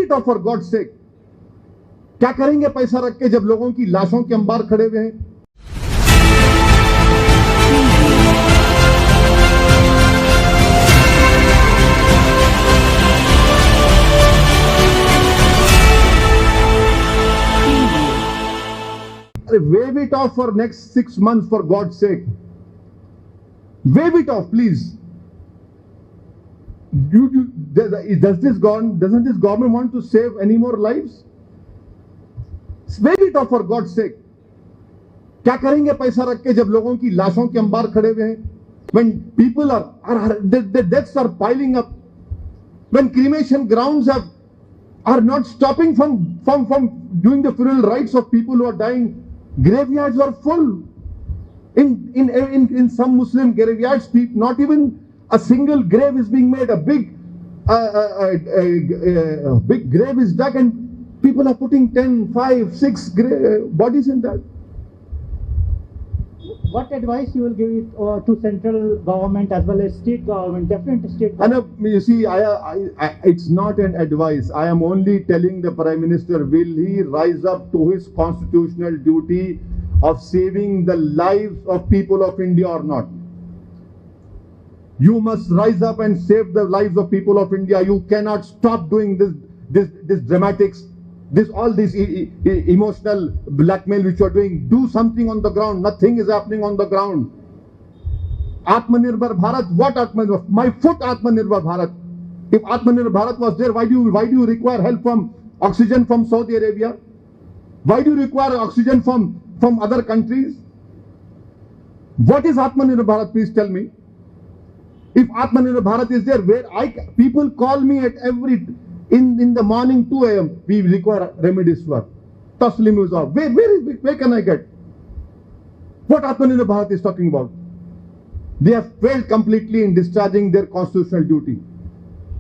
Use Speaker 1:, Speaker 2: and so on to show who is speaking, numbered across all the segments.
Speaker 1: it off for God's sake. क्या करेंगे पैसा रख के जब लोगों की लाशों के अंबार खड़े हुए हैं? Wave it off for next 6 months for God's sake. Wave it off, please. Doesn't this government want to save any more lives? Wave it off for God's sake. क्या करेंगे पैसा रख के जब लोगों की लाशों के अंबार खड़े हुए हैं? When people their deaths are piling up, when cremation grounds are not stopping from doing the funeral rites of people who are dying, graveyards are full. In some Muslim graveyards, not even a single grave is being made. A big grave is dug and people are putting 10, 5, 6 bodies in that.
Speaker 2: What advice you will give it to central government as well as state government, different state government?
Speaker 1: You see, it's not an advice. I am only telling the Prime Minister, will he rise up to his constitutional duty of saving the lives of people of India or not? You must rise up and save the lives of people of India. You cannot stop doing this dramatics, all this emotional blackmail which you are doing. Do something on the ground. Nothing is happening on the ground. Atmanirbhar Bharat, what Atmanirbhar? My foot Atmanirbhar Bharat. If Atmanirbhar Bharat was there, why do you require help from oxygen from Saudi Arabia? Why do you require oxygen from other countries? What is Atmanirbhar Bharat? Please tell me. If Atmanirbhar Bharat is there, people call me at in the morning 2 a.m. we require remedies Taslim is off. Where can I get? What Atmanirbhar Bharat is talking about? They have failed completely in discharging their constitutional duty.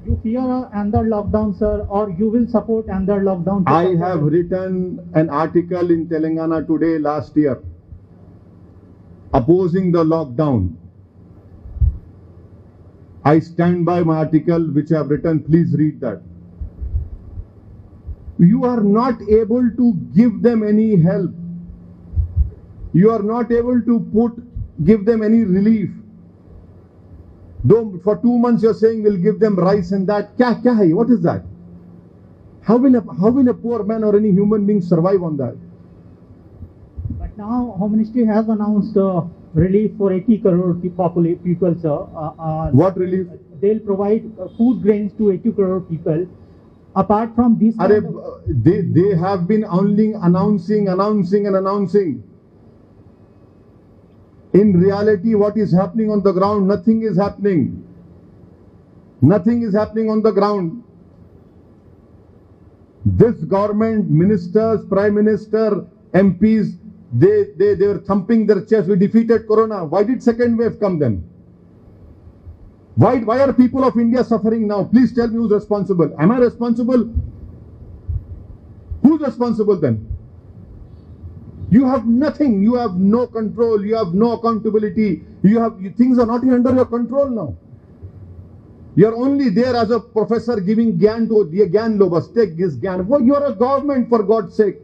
Speaker 2: You fear another lockdown, sir, or you will support another lockdown?
Speaker 1: I have written an article in Telangana Today last year opposing the lockdown. I stand by my article which I have written. Please read that. You are not able to give them any help. You are not able to give them any relief. Though for 2 months you are saying we'll give them rice and that. Kya hai? What is that? How will a poor man or any human being survive on that?
Speaker 2: But now Home Ministry has announced relief for 80 crore people, sir.
Speaker 1: What relief?
Speaker 2: They'll provide food grains to 80 crore people. Apart from this,
Speaker 1: they have been only announcing. In reality, what is happening on the ground? Nothing is happening. Nothing is happening on the ground. This government, ministers, Prime Minister, MPs, they were thumping their chest. We defeated Corona. Why did second wave come then? Why are people of India suffering now? Please tell me who's responsible. Am I responsible? Who's responsible then? You have nothing. You have no control. You have no accountability. Things are not under your control now. You are only there as a professor giving gyan to the gyan lobas. Take this gyan. Well, you are a government, for God's sake.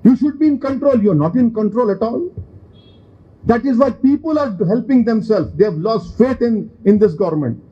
Speaker 1: You should be in control. You are not in control at all. That is why people are helping themselves. They have lost faith in this government.